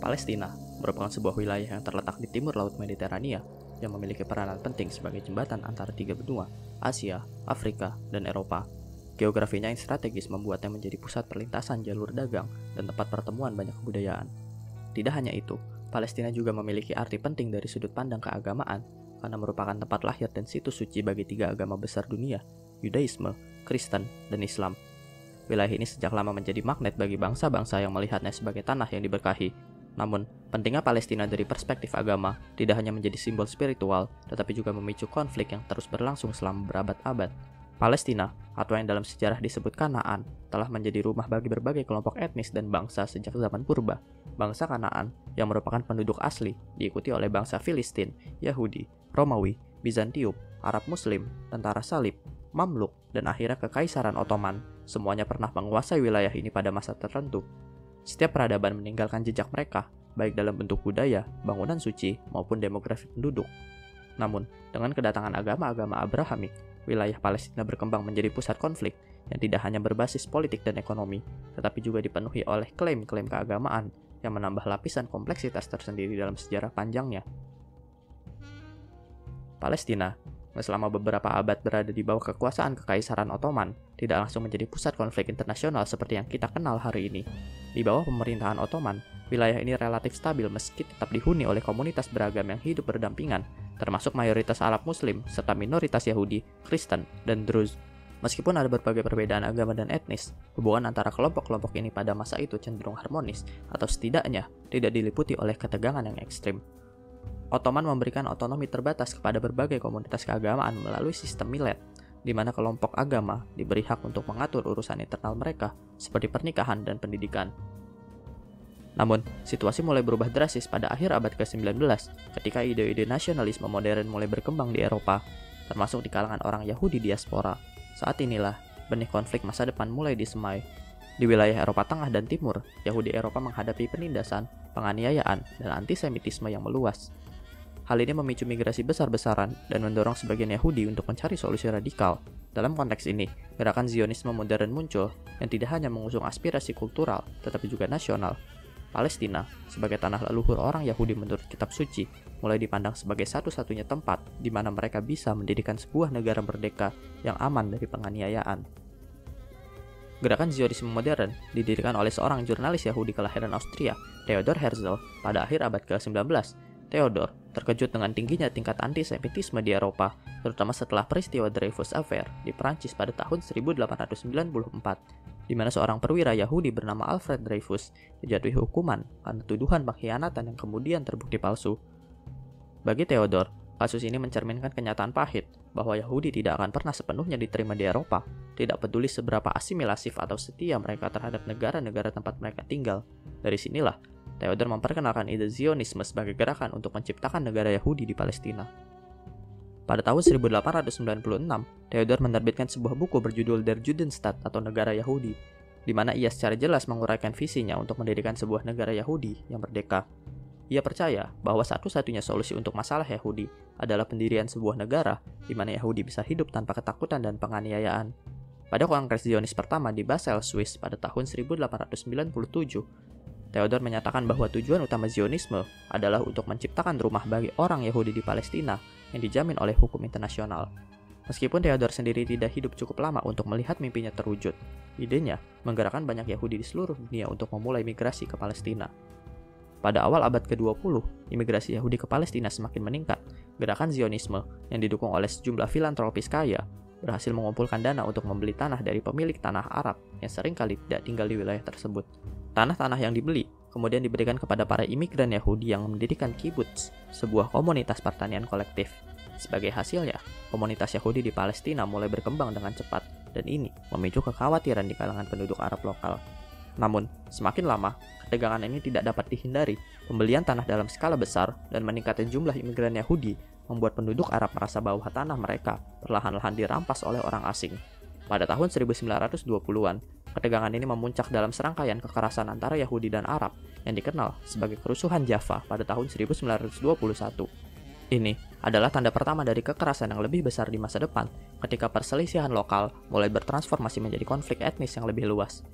Palestina merupakan sebuah wilayah yang terletak di timur Laut Mediterania yang memiliki peranan penting sebagai jembatan antara tiga benua, Asia, Afrika, dan Eropa. Geografinya yang strategis membuatnya menjadi pusat perlintasan jalur dagang dan tempat pertemuan banyak kebudayaan. Tidak hanya itu, Palestina juga memiliki arti penting dari sudut pandang keagamaan karena merupakan tempat lahir dan situs suci bagi tiga agama besar dunia, Yudaisme, Kristen, dan Islam. Wilayah ini sejak lama menjadi magnet bagi bangsa-bangsa yang melihatnya sebagai tanah yang diberkahi. Namun, pentingnya Palestina dari perspektif agama tidak hanya menjadi simbol spiritual, tetapi juga memicu konflik yang terus berlangsung selama berabad-abad. Palestina, atau yang dalam sejarah disebut Kanaan, telah menjadi rumah bagi berbagai kelompok etnis dan bangsa sejak zaman purba. Bangsa Kanaan, yang merupakan penduduk asli, diikuti oleh bangsa Filistin, Yahudi, Romawi, Bizantium, Arab Muslim, tentara salib, Mamluk, dan akhirnya Kekaisaran Ottoman, semuanya pernah menguasai wilayah ini pada masa tertentu. Setiap peradaban meninggalkan jejak mereka, baik dalam bentuk budaya, bangunan suci, maupun demografi penduduk. Namun, dengan kedatangan agama-agama Abrahamik, wilayah Palestina berkembang menjadi pusat konflik yang tidak hanya berbasis politik dan ekonomi, tetapi juga dipenuhi oleh klaim-klaim keagamaan yang menambah lapisan kompleksitas tersendiri dalam sejarah panjangnya. Palestina, selama beberapa abad berada di bawah kekuasaan Kekaisaran Ottoman, tidak langsung menjadi pusat konflik internasional seperti yang kita kenal hari ini. Di bawah pemerintahan Ottoman, wilayah ini relatif stabil meski tetap dihuni oleh komunitas beragam yang hidup berdampingan, termasuk mayoritas Arab Muslim serta minoritas Yahudi, Kristen, dan Druze. Meskipun ada berbagai perbedaan agama dan etnis, hubungan antara kelompok-kelompok ini pada masa itu cenderung harmonis, atau setidaknya tidak diliputi oleh ketegangan yang ekstrim. Ottoman memberikan otonomi terbatas kepada berbagai komunitas keagamaan melalui sistem milet, di mana kelompok agama diberi hak untuk mengatur urusan internal mereka, seperti pernikahan dan pendidikan. Namun, situasi mulai berubah drastis pada akhir abad ke-19 ketika ide-ide nasionalisme modern mulai berkembang di Eropa, termasuk di kalangan orang Yahudi diaspora. Saat inilah, benih konflik masa depan mulai disemai. Di wilayah Eropa Tengah dan Timur, Yahudi Eropa menghadapi penindasan, penganiayaan, dan antisemitisme yang meluas. Hal ini memicu migrasi besar-besaran dan mendorong sebagian Yahudi untuk mencari solusi radikal. Dalam konteks ini, gerakan Zionisme modern muncul yang tidak hanya mengusung aspirasi kultural, tetapi juga nasional. Palestina, sebagai tanah leluhur orang Yahudi menurut kitab suci, mulai dipandang sebagai satu-satunya tempat di mana mereka bisa mendirikan sebuah negara merdeka yang aman dari penganiayaan. Gerakan Zionisme modern didirikan oleh seorang jurnalis Yahudi kelahiran Austria, Theodor Herzl, pada akhir abad ke-19. Theodor terkejut dengan tingginya tingkat antisemitisme di Eropa, terutama setelah peristiwa Dreyfus Affair di Prancis pada tahun 1894, di mana seorang perwira Yahudi bernama Alfred Dreyfus dijatuhi hukuman karena tuduhan pengkhianatan yang kemudian terbukti palsu. Bagi Theodor, kasus ini mencerminkan kenyataan pahit bahwa Yahudi tidak akan pernah sepenuhnya diterima di Eropa, tidak peduli seberapa asimilasif atau setia mereka terhadap negara-negara tempat mereka tinggal. Dari sinilah, Theodor memperkenalkan ide Zionisme sebagai gerakan untuk menciptakan negara Yahudi di Palestina. Pada tahun 1896, Theodor menerbitkan sebuah buku berjudul Der Judenstaat atau Negara Yahudi, di mana ia secara jelas menguraikan visinya untuk mendirikan sebuah negara Yahudi yang merdeka. Ia percaya bahwa satu-satunya solusi untuk masalah Yahudi adalah pendirian sebuah negara di mana Yahudi bisa hidup tanpa ketakutan dan penganiayaan. Pada Kongres Zionis pertama di Basel, Swiss pada tahun 1897, Theodor menyatakan bahwa tujuan utama Zionisme adalah untuk menciptakan rumah bagi orang Yahudi di Palestina yang dijamin oleh hukum internasional. Meskipun Theodor sendiri tidak hidup cukup lama untuk melihat mimpinya terwujud, idenya menggerakkan banyak Yahudi di seluruh dunia untuk memulai migrasi ke Palestina. Pada awal abad ke-20, imigrasi Yahudi ke Palestina semakin meningkat. Gerakan Zionisme yang didukung oleh sejumlah filantropis kaya berhasil mengumpulkan dana untuk membeli tanah dari pemilik tanah Arab yang seringkali tidak tinggal di wilayah tersebut. Tanah-tanah yang dibeli kemudian diberikan kepada para imigran Yahudi yang mendirikan kibbutz, sebuah komunitas pertanian kolektif. Sebagai hasilnya, komunitas Yahudi di Palestina mulai berkembang dengan cepat, dan ini memicu kekhawatiran di kalangan penduduk Arab lokal. Namun, semakin lama, ketegangan ini tidak dapat dihindari. Pembelian tanah dalam skala besar dan meningkatnya jumlah imigran Yahudi membuat penduduk Arab merasa bahwa tanah mereka perlahan-lahan dirampas oleh orang asing. Pada tahun 1920-an, ketegangan ini memuncak dalam serangkaian kekerasan antara Yahudi dan Arab yang dikenal sebagai kerusuhan Jaffa pada tahun 1921. Ini adalah tanda pertama dari kekerasan yang lebih besar di masa depan ketika perselisihan lokal mulai bertransformasi menjadi konflik etnis yang lebih luas.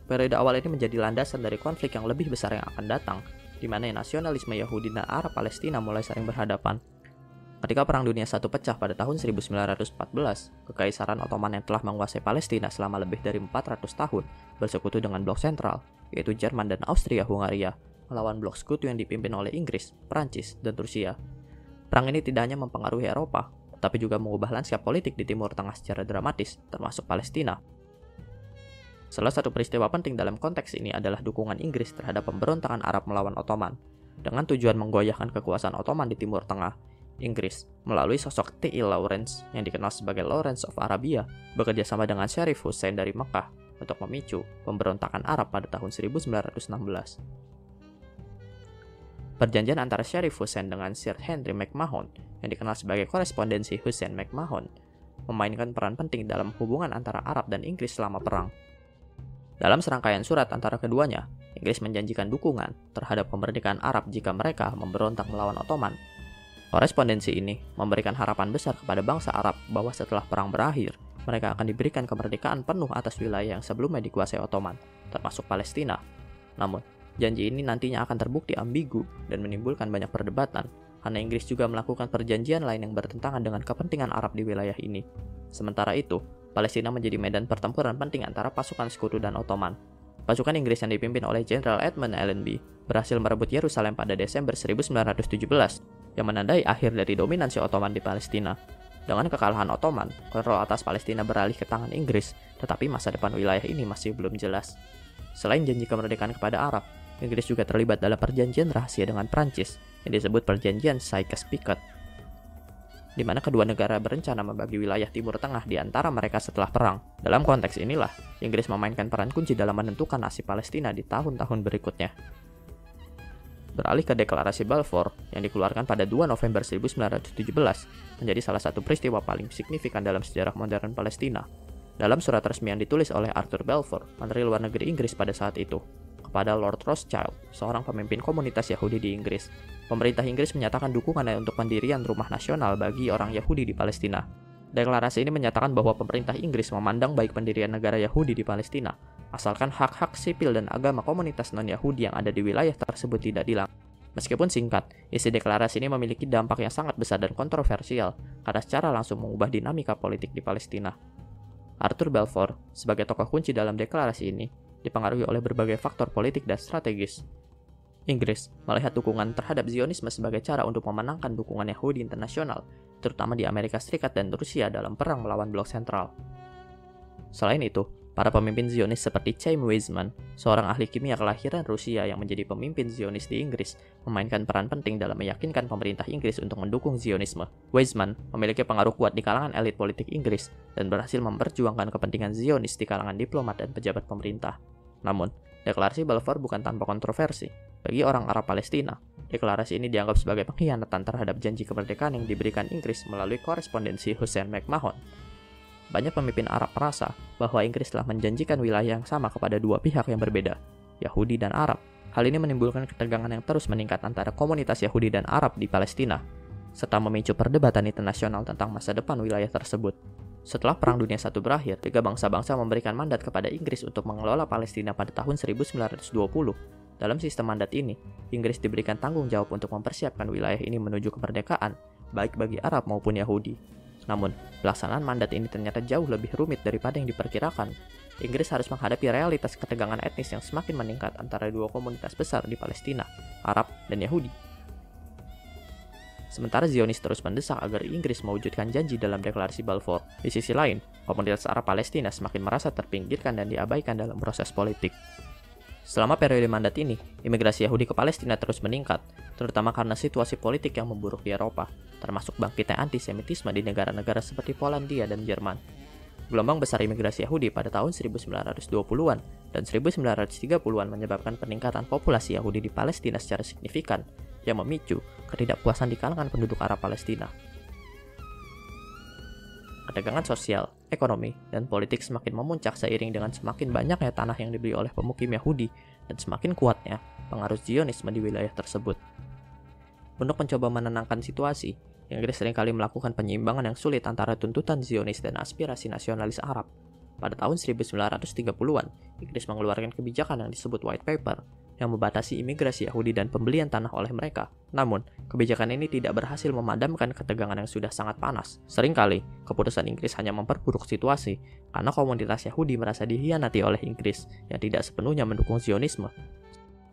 Periode awal ini menjadi landasan dari konflik yang lebih besar yang akan datang, di mana nasionalisme Yahudi dan Arab Palestina mulai saling berhadapan. Ketika Perang Dunia I pecah pada tahun 1914, Kekaisaran Ottoman yang telah menguasai Palestina selama lebih dari 400 tahun bersekutu dengan blok sentral, yaitu Jerman dan Austria-Hungaria, melawan blok sekutu yang dipimpin oleh Inggris, Prancis, dan Rusia. Perang ini tidak hanya mempengaruhi Eropa, tapi juga mengubah lanskap politik di Timur Tengah secara dramatis, termasuk Palestina. Salah satu peristiwa penting dalam konteks ini adalah dukungan Inggris terhadap pemberontakan Arab melawan Ottoman. Dengan tujuan menggoyahkan kekuasaan Ottoman di Timur Tengah, Inggris, melalui sosok T.E. Lawrence yang dikenal sebagai Lawrence of Arabia, bekerja sama dengan Sharif Hussein dari Mekah untuk memicu pemberontakan Arab pada tahun 1916. Perjanjian antara Sharif Hussein dengan Sir Henry McMahon, yang dikenal sebagai korespondensi Hussein-McMahon, memainkan peran penting dalam hubungan antara Arab dan Inggris selama perang. Dalam serangkaian surat antara keduanya, Inggris menjanjikan dukungan terhadap kemerdekaan Arab jika mereka memberontak melawan Ottoman. Korespondensi ini memberikan harapan besar kepada bangsa Arab bahwa setelah perang berakhir, mereka akan diberikan kemerdekaan penuh atas wilayah yang sebelumnya dikuasai Ottoman, termasuk Palestina. Namun, janji ini nantinya akan terbukti ambigu dan menimbulkan banyak perdebatan, karena Inggris juga melakukan perjanjian lain yang bertentangan dengan kepentingan Arab di wilayah ini. Sementara itu, Palestina menjadi medan pertempuran penting antara pasukan sekutu dan Ottoman. Pasukan Inggris yang dipimpin oleh Jenderal Edmund Allenby berhasil merebut Yerusalem pada Desember 1917, yang menandai akhir dari dominasi Ottoman di Palestina. Dengan kekalahan Ottoman, kontrol atas Palestina beralih ke tangan Inggris, tetapi masa depan wilayah ini masih belum jelas. Selain janji kemerdekaan kepada Arab, Inggris juga terlibat dalam perjanjian rahasia dengan Prancis yang disebut Perjanjian Sykes-Picot, di mana kedua negara berencana membagi wilayah Timur Tengah di antara mereka setelah perang. Dalam konteks inilah, Inggris memainkan peran kunci dalam menentukan nasib Palestina di tahun-tahun berikutnya. Beralih ke Deklarasi Balfour yang dikeluarkan pada 2 November 1917 menjadi salah satu peristiwa paling signifikan dalam sejarah modern Palestina. Dalam surat resmi yang ditulis oleh Arthur Balfour, Menteri Luar Negeri Inggris pada saat itu, kepada Lord Rothschild, seorang pemimpin komunitas Yahudi di Inggris, pemerintah Inggris menyatakan dukungannya untuk pendirian rumah nasional bagi orang Yahudi di Palestina. Deklarasi ini menyatakan bahwa pemerintah Inggris memandang baik pendirian negara Yahudi di Palestina, asalkan hak-hak sipil dan agama komunitas non-Yahudi yang ada di wilayah tersebut tidak dilanggar. Meskipun singkat, isi deklarasi ini memiliki dampak yang sangat besar dan kontroversial karena secara langsung mengubah dinamika politik di Palestina. Arthur Balfour, sebagai tokoh kunci dalam deklarasi ini, dipengaruhi oleh berbagai faktor politik dan strategis. Inggris melihat dukungan terhadap Zionisme sebagai cara untuk memenangkan dukungan Yahudi internasional, terutama di Amerika Serikat dan Rusia dalam perang melawan blok sentral. Selain itu, para pemimpin Zionis seperti Chaim Weizmann, seorang ahli kimia kelahiran Rusia yang menjadi pemimpin Zionis di Inggris, memainkan peran penting dalam meyakinkan pemerintah Inggris untuk mendukung Zionisme. Weizmann memiliki pengaruh kuat di kalangan elit politik Inggris dan berhasil memperjuangkan kepentingan Zionis di kalangan diplomat dan pejabat pemerintah. Namun, deklarasi Balfour bukan tanpa kontroversi. Bagi orang Arab Palestina, deklarasi ini dianggap sebagai pengkhianatan terhadap janji kemerdekaan yang diberikan Inggris melalui korespondensi Hussein-McMahon. Banyak pemimpin Arab merasa bahwa Inggris telah menjanjikan wilayah yang sama kepada dua pihak yang berbeda, Yahudi dan Arab. Hal ini menimbulkan ketegangan yang terus meningkat antara komunitas Yahudi dan Arab di Palestina, serta memicu perdebatan internasional tentang masa depan wilayah tersebut. Setelah Perang Dunia I berakhir, tiga bangsa-bangsa memberikan mandat kepada Inggris untuk mengelola Palestina pada tahun 1920. Dalam sistem mandat ini, Inggris diberikan tanggung jawab untuk mempersiapkan wilayah ini menuju kemerdekaan, baik bagi Arab maupun Yahudi. Namun, pelaksanaan mandat ini ternyata jauh lebih rumit daripada yang diperkirakan. Inggris harus menghadapi realitas ketegangan etnis yang semakin meningkat antara dua komunitas besar di Palestina, Arab dan Yahudi. Sementara Zionis terus mendesak agar Inggris mewujudkan janji dalam deklarasi Balfour. Di sisi lain, komunitas Arab Palestina semakin merasa terpinggirkan dan diabaikan dalam proses politik. Selama periode mandat ini, imigrasi Yahudi ke Palestina terus meningkat, terutama karena situasi politik yang memburuk di Eropa, termasuk bangkitnya antisemitisme di negara-negara seperti Polandia dan Jerman. Gelombang besar imigrasi Yahudi pada tahun 1920-an dan 1930-an menyebabkan peningkatan populasi Yahudi di Palestina secara signifikan, yang memicu ketidakpuasan di kalangan penduduk Arab Palestina. Ketegangan sosial, ekonomi, dan politik semakin memuncak seiring dengan semakin banyaknya tanah yang dibeli oleh pemukim Yahudi dan semakin kuatnya pengaruh Zionisme di wilayah tersebut. Untuk mencoba menenangkan situasi, Inggris seringkali melakukan penyeimbangan yang sulit antara tuntutan Zionis dan aspirasi nasionalis Arab. Pada tahun 1930-an, Inggris mengeluarkan kebijakan yang disebut White Paper, yang membatasi imigrasi Yahudi dan pembelian tanah oleh mereka. Namun, kebijakan ini tidak berhasil memadamkan ketegangan yang sudah sangat panas. Seringkali, keputusan Inggris hanya memperburuk situasi karena komunitas Yahudi merasa dihianati oleh Inggris yang tidak sepenuhnya mendukung Zionisme.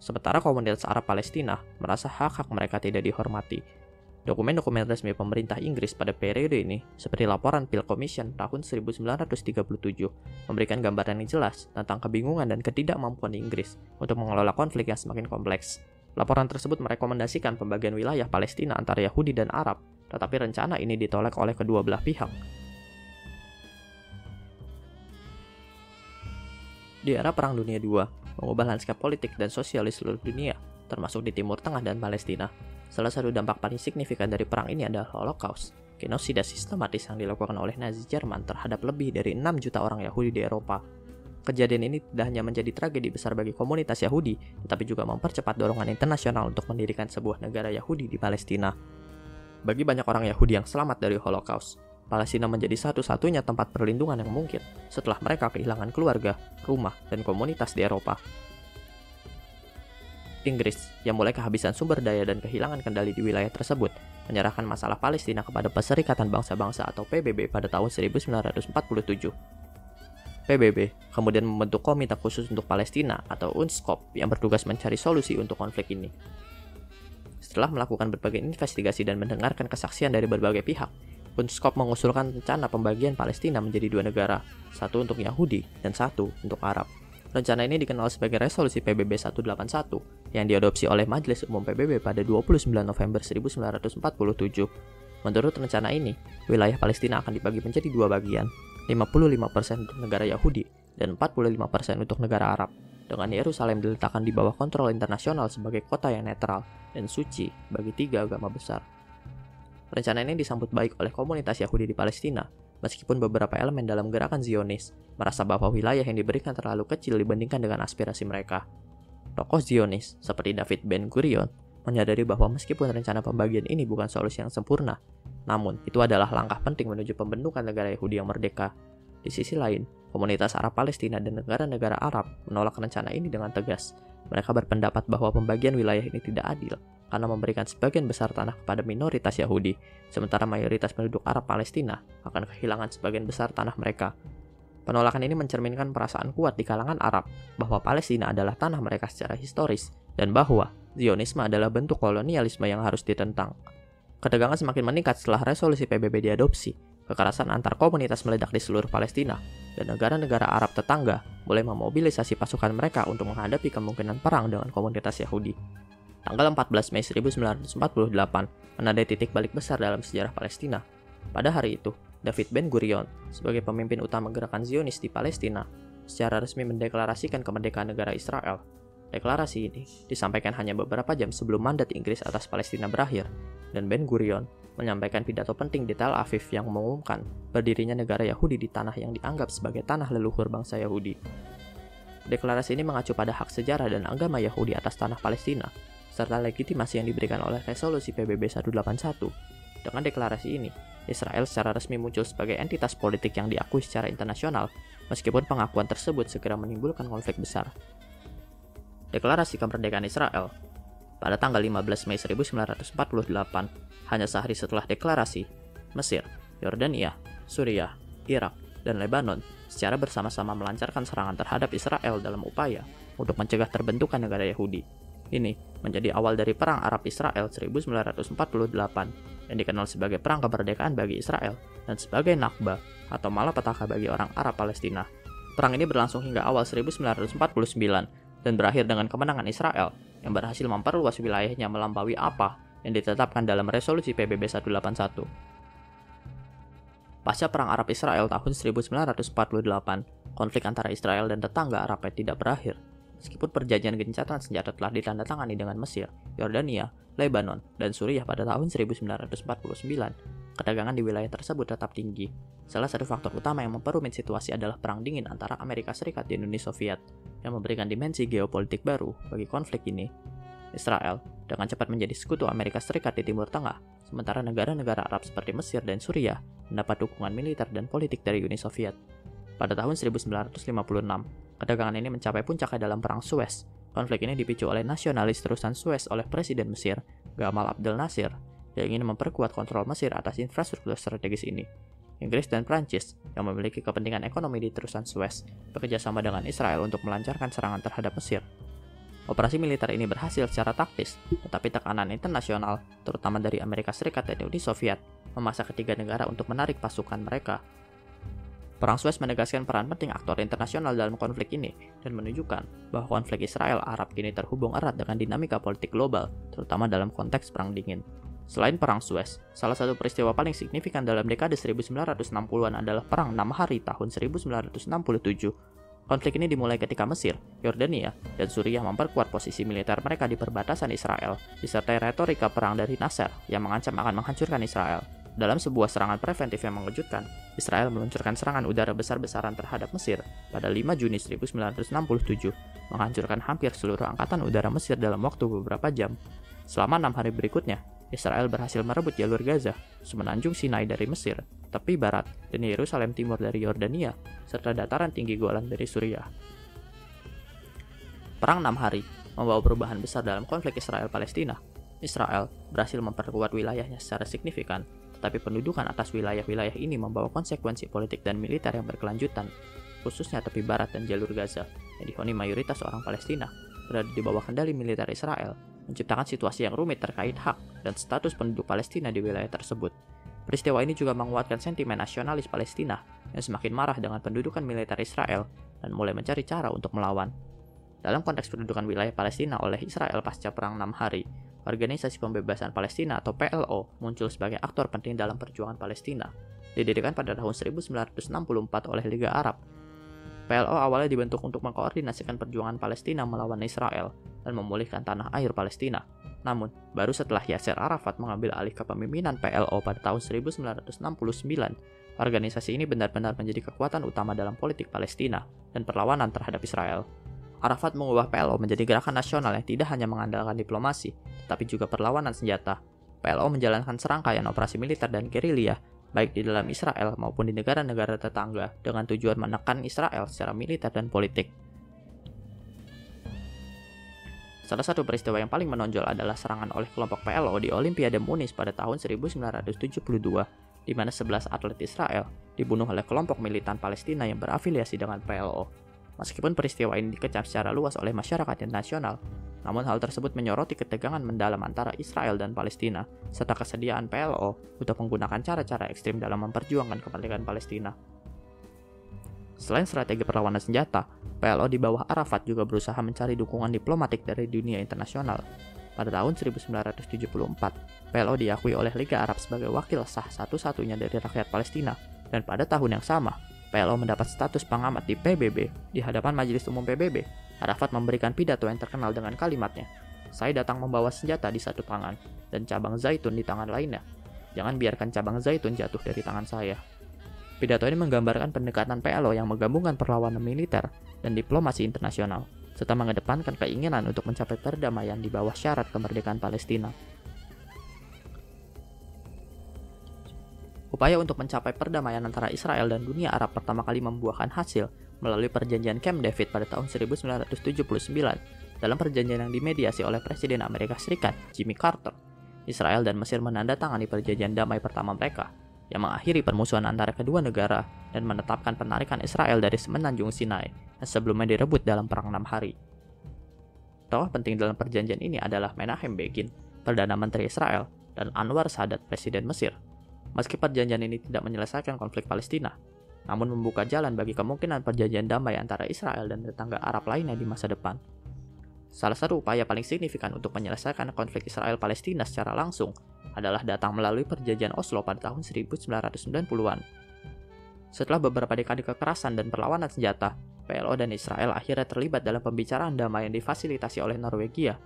Sementara komunitas Arab Palestina merasa hak-hak mereka tidak dihormati. Dokumen-dokumen resmi pemerintah Inggris pada periode ini, seperti laporan Peel Commission tahun 1937, memberikan gambaran yang jelas tentang kebingungan dan ketidakmampuan Inggris untuk mengelola konflik yang semakin kompleks. Laporan tersebut merekomendasikan pembagian wilayah Palestina antara Yahudi dan Arab, tetapi rencana ini ditolak oleh kedua belah pihak. Di era Perang Dunia II, mengubah lanskap politik dan sosial di seluruh dunia, termasuk di Timur Tengah dan Palestina. Salah satu dampak paling signifikan dari perang ini adalah Holocaust, genosida sistematis yang dilakukan oleh Nazi Jerman terhadap lebih dari 6 juta orang Yahudi di Eropa. Kejadian ini tidak hanya menjadi tragedi besar bagi komunitas Yahudi, tetapi juga mempercepat dorongan internasional untuk mendirikan sebuah negara Yahudi di Palestina. Bagi banyak orang Yahudi yang selamat dari Holocaust, Palestina menjadi satu-satunya tempat perlindungan yang mungkin setelah mereka kehilangan keluarga, rumah, dan komunitas di Eropa. Inggris, yang mulai kehabisan sumber daya dan kehilangan kendali di wilayah tersebut, menyerahkan masalah Palestina kepada Perserikatan Bangsa-Bangsa atau PBB pada tahun 1947. PBB kemudian membentuk Komite Khusus untuk Palestina atau UNSCOP yang bertugas mencari solusi untuk konflik ini. Setelah melakukan berbagai investigasi dan mendengarkan kesaksian dari berbagai pihak, UNSCOP mengusulkan rencana pembagian Palestina menjadi dua negara, satu untuk Yahudi dan satu untuk Arab. Rencana ini dikenal sebagai Resolusi PBB 181 yang diadopsi oleh Majelis Umum PBB pada 29 November 1947. Menurut rencana ini, wilayah Palestina akan dibagi menjadi dua bagian, 55% untuk negara Yahudi dan 45% untuk negara Arab, dengan Yerusalem diletakkan di bawah kontrol internasional sebagai kota yang netral dan suci bagi tiga agama besar. Rencana ini disambut baik oleh komunitas Yahudi di Palestina, meskipun beberapa elemen dalam gerakan Zionis merasa bahwa wilayah yang diberikan terlalu kecil dibandingkan dengan aspirasi mereka. Tokoh Zionis seperti David Ben-Gurion menyadari bahwa meskipun rencana pembagian ini bukan solusi yang sempurna, namun itu adalah langkah penting menuju pembentukan negara Yahudi yang merdeka. Di sisi lain, komunitas Arab Palestina dan negara-negara Arab menolak rencana ini dengan tegas. Mereka berpendapat bahwa pembagian wilayah ini tidak adil karena memberikan sebagian besar tanah kepada minoritas Yahudi, sementara mayoritas penduduk Arab Palestina akan kehilangan sebagian besar tanah mereka. Penolakan ini mencerminkan perasaan kuat di kalangan Arab bahwa Palestina adalah tanah mereka secara historis dan bahwa Zionisme adalah bentuk kolonialisme yang harus ditentang. Ketegangan semakin meningkat setelah resolusi PBB diadopsi. Kekerasan antar komunitas meledak di seluruh Palestina, dan negara-negara Arab tetangga mulai memobilisasi pasukan mereka untuk menghadapi kemungkinan perang dengan komunitas Yahudi. Tanggal 14 Mei 1948 menandai titik balik besar dalam sejarah Palestina. Pada hari itu, David Ben-Gurion, sebagai pemimpin utama gerakan Zionis di Palestina, secara resmi mendeklarasikan kemerdekaan negara Israel. Deklarasi ini disampaikan hanya beberapa jam sebelum mandat Inggris atas Palestina berakhir, dan Ben-Gurion menyampaikan pidato penting di Tel Aviv yang mengumumkan berdirinya negara Yahudi di tanah yang dianggap sebagai tanah leluhur bangsa Yahudi. Deklarasi ini mengacu pada hak sejarah dan agama Yahudi atas tanah Palestina, serta legitimasi yang diberikan oleh resolusi PBB 181. Dengan deklarasi ini, Israel secara resmi muncul sebagai entitas politik yang diakui secara internasional, meskipun pengakuan tersebut segera menimbulkan konflik besar. Deklarasi kemerdekaan Israel pada tanggal 15 Mei 1948, hanya sehari setelah deklarasi, Mesir, Yordania, Suriah, Irak, dan Lebanon secara bersama-sama melancarkan serangan terhadap Israel dalam upaya untuk mencegah terbentukan negara Yahudi. Ini menjadi awal dari Perang Arab Israel 1948 yang dikenal sebagai Perang Kemerdekaan bagi Israel dan sebagai Nakba atau malapetaka bagi orang Arab Palestina. Perang ini berlangsung hingga awal 1949 dan berakhir dengan kemenangan Israel yang berhasil memperluas wilayahnya melampaui apa yang ditetapkan dalam resolusi PBB 181. Pasca Perang Arab Israel tahun 1948, konflik antara Israel dan tetangga Arab tidak berakhir. Meskipun perjanjian gencatan senjata telah ditandatangani dengan Mesir, Yordania, Lebanon, dan Suriah pada tahun 1949, ketegangan di wilayah tersebut tetap tinggi. Salah satu faktor utama yang memperumit situasi adalah Perang Dingin antara Amerika Serikat dan Uni Soviet, yang memberikan dimensi geopolitik baru bagi konflik ini. Israel dengan cepat menjadi sekutu Amerika Serikat di Timur Tengah, sementara negara-negara Arab seperti Mesir dan Suriah mendapat dukungan militer dan politik dari Uni Soviet. Pada tahun 1956, ketegangan ini mencapai puncaknya dalam Perang Suez, Konflik ini dipicu oleh nasionalis terusan Suez oleh Presiden Mesir, Gamal Abdel Nasser, yang ingin memperkuat kontrol Mesir atas infrastruktur strategis ini. Inggris dan Prancis, yang memiliki kepentingan ekonomi di terusan Suez, bekerja sama dengan Israel untuk melancarkan serangan terhadap Mesir. Operasi militer ini berhasil secara taktis, tetapi tekanan internasional, terutama dari Amerika Serikat dan Uni Soviet, memaksa ketiga negara untuk menarik pasukan mereka. Perang Suez menegaskan peran penting aktor internasional dalam konflik ini dan menunjukkan bahwa konflik Israel-Arab kini terhubung erat dengan dinamika politik global, terutama dalam konteks Perang Dingin. Selain Perang Suez, salah satu peristiwa paling signifikan dalam dekade 1960-an adalah Perang 6 Hari tahun 1967. Konflik ini dimulai ketika Mesir, Yordania, dan Suriah memperkuat posisi militer mereka di perbatasan Israel, disertai retorika perang dari Nasser yang mengancam akan menghancurkan Israel. Dalam sebuah serangan preventif yang mengejutkan, Israel meluncurkan serangan udara besar-besaran terhadap Mesir pada 5 Juni 1967, menghancurkan hampir seluruh angkatan udara Mesir dalam waktu beberapa jam. Selama 6 hari berikutnya, Israel berhasil merebut jalur Gaza, semenanjung Sinai dari Mesir, tepi barat, dan Yerusalem Timur dari Yordania, serta dataran tinggi Golan dari Suriah. Perang 6 hari membawa perubahan besar dalam konflik Israel-Palestina. Israel berhasil memperkuat wilayahnya secara signifikan, tetapi pendudukan atas wilayah-wilayah ini membawa konsekuensi politik dan militer yang berkelanjutan, khususnya tepi barat dan jalur Gaza, yang dihuni mayoritas orang Palestina, berada di bawah kendali militer Israel, menciptakan situasi yang rumit terkait hak dan status penduduk Palestina di wilayah tersebut. Peristiwa ini juga menguatkan sentimen nasionalis Palestina yang semakin marah dengan pendudukan militer Israel dan mulai mencari cara untuk melawan. Dalam konteks pendudukan wilayah Palestina oleh Israel pasca Perang 6 Hari, Organisasi Pembebasan Palestina atau PLO muncul sebagai aktor penting dalam perjuangan Palestina. Didirikan pada tahun 1964 oleh Liga Arab, PLO awalnya dibentuk untuk mengkoordinasikan perjuangan Palestina melawan Israel dan memulihkan tanah air Palestina. Namun, baru setelah Yasser Arafat mengambil alih kepemimpinan PLO pada tahun 1969, organisasi ini benar-benar menjadi kekuatan utama dalam politik Palestina dan perlawanan terhadap Israel. Arafat mengubah PLO menjadi gerakan nasional yang tidak hanya mengandalkan diplomasi, tetapi juga perlawanan senjata. PLO menjalankan serangkaian operasi militer dan gerilya, baik di dalam Israel maupun di negara-negara tetangga, dengan tujuan menekan Israel secara militer dan politik. Salah satu peristiwa yang paling menonjol adalah serangan oleh kelompok PLO di Olimpiade Munich pada tahun 1972, di mana 11 atlet Israel dibunuh oleh kelompok militan Palestina yang berafiliasi dengan PLO. Meskipun peristiwa ini dikecam secara luas oleh masyarakat internasional, namun hal tersebut menyoroti ketegangan mendalam antara Israel dan Palestina, serta kesediaan PLO untuk menggunakan cara-cara ekstrim dalam memperjuangkan kemerdekaan Palestina. Selain strategi perlawanan senjata, PLO di bawah Arafat juga berusaha mencari dukungan diplomatik dari dunia internasional. Pada tahun 1974, PLO diakui oleh Liga Arab sebagai wakil sah satu-satunya dari rakyat Palestina, dan pada tahun yang sama, PLO mendapat status pengamat di PBB. Di hadapan Majelis Umum PBB, Arafat memberikan pidato yang terkenal dengan kalimatnya, "Saya datang membawa senjata di satu tangan, dan cabang zaitun di tangan lainnya. Jangan biarkan cabang zaitun jatuh dari tangan saya." Pidato ini menggambarkan pendekatan PLO yang menggabungkan perlawanan militer dan diplomasi internasional, serta mengedepankan keinginan untuk mencapai perdamaian di bawah syarat kemerdekaan Palestina. Upaya untuk mencapai perdamaian antara Israel dan dunia Arab pertama kali membuahkan hasil melalui perjanjian Camp David pada tahun 1979. Dalam perjanjian yang dimediasi oleh Presiden Amerika Serikat, Jimmy Carter, Israel dan Mesir menandatangani perjanjian damai pertama mereka, yang mengakhiri permusuhan antara kedua negara dan menetapkan penarikan Israel dari semenanjung Sinai yang sebelumnya direbut dalam Perang 6 Hari. Tokoh penting dalam perjanjian ini adalah Menachem Begin, Perdana Menteri Israel, dan Anwar Sadat, Presiden Mesir. Meski perjanjian ini tidak menyelesaikan konflik Palestina, namun membuka jalan bagi kemungkinan perjanjian damai antara Israel dan tetangga Arab lainnya di masa depan. Salah satu upaya paling signifikan untuk menyelesaikan konflik Israel-Palestina secara langsung adalah datang melalui perjanjian Oslo pada tahun 1990-an. Setelah beberapa dekade kekerasan dan perlawanan senjata, PLO dan Israel akhirnya terlibat dalam pembicaraan damai yang difasilitasi oleh Norwegia.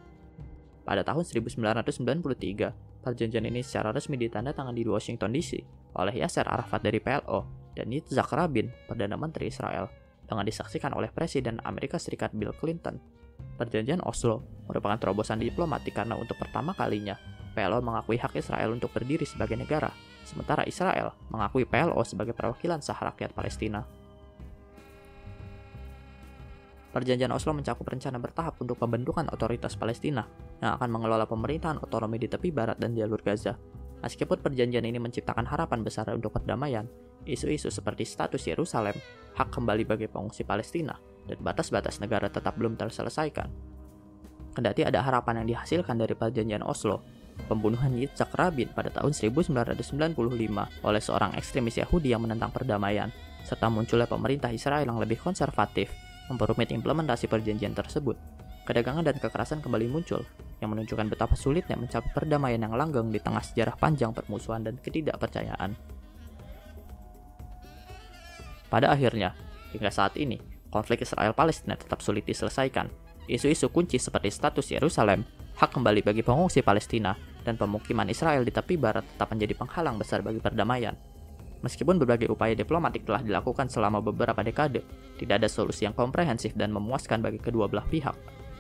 Pada tahun 1993, perjanjian ini secara resmi ditandatangani di Washington DC oleh Yasser Arafat dari PLO dan Yitzhak Rabin, Perdana Menteri Israel, dengan disaksikan oleh Presiden Amerika Serikat Bill Clinton. Perjanjian Oslo merupakan terobosan diplomatik karena untuk pertama kalinya PLO mengakui hak Israel untuk berdiri sebagai negara, sementara Israel mengakui PLO sebagai perwakilan sah rakyat Palestina. Perjanjian Oslo mencakup rencana bertahap untuk pembentukan otoritas Palestina yang akan mengelola pemerintahan otonomi di tepi barat dan jalur Gaza. Meskipun perjanjian ini menciptakan harapan besar untuk perdamaian, isu-isu seperti status Yerusalem, hak kembali bagi pengungsi Palestina, dan batas-batas negara tetap belum terselesaikan. Kendati ada harapan yang dihasilkan dari perjanjian Oslo, pembunuhan Yitzhak Rabin pada tahun 1995 oleh seorang ekstremis Yahudi yang menentang perdamaian, serta munculnya pemerintah Israel yang lebih konservatif, memperumit implementasi perjanjian tersebut. Kedagangan dan kekerasan kembali muncul, yang menunjukkan betapa sulitnya mencapai perdamaian yang langgeng di tengah sejarah panjang permusuhan dan ketidakpercayaan. Pada akhirnya, hingga saat ini, konflik Israel-Palestina tetap sulit diselesaikan. Isu-isu kunci seperti status Yerusalem, hak kembali bagi pengungsi Palestina, dan pemukiman Israel di tepi barat tetap menjadi penghalang besar bagi perdamaian. Meskipun berbagai upaya diplomatik telah dilakukan selama beberapa dekade, tidak ada solusi yang komprehensif dan memuaskan bagi kedua belah pihak.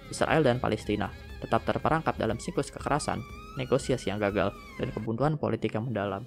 Israel dan Palestina tetap terperangkap dalam siklus kekerasan, negosiasi yang gagal, dan kebutuhan politik yang mendalam.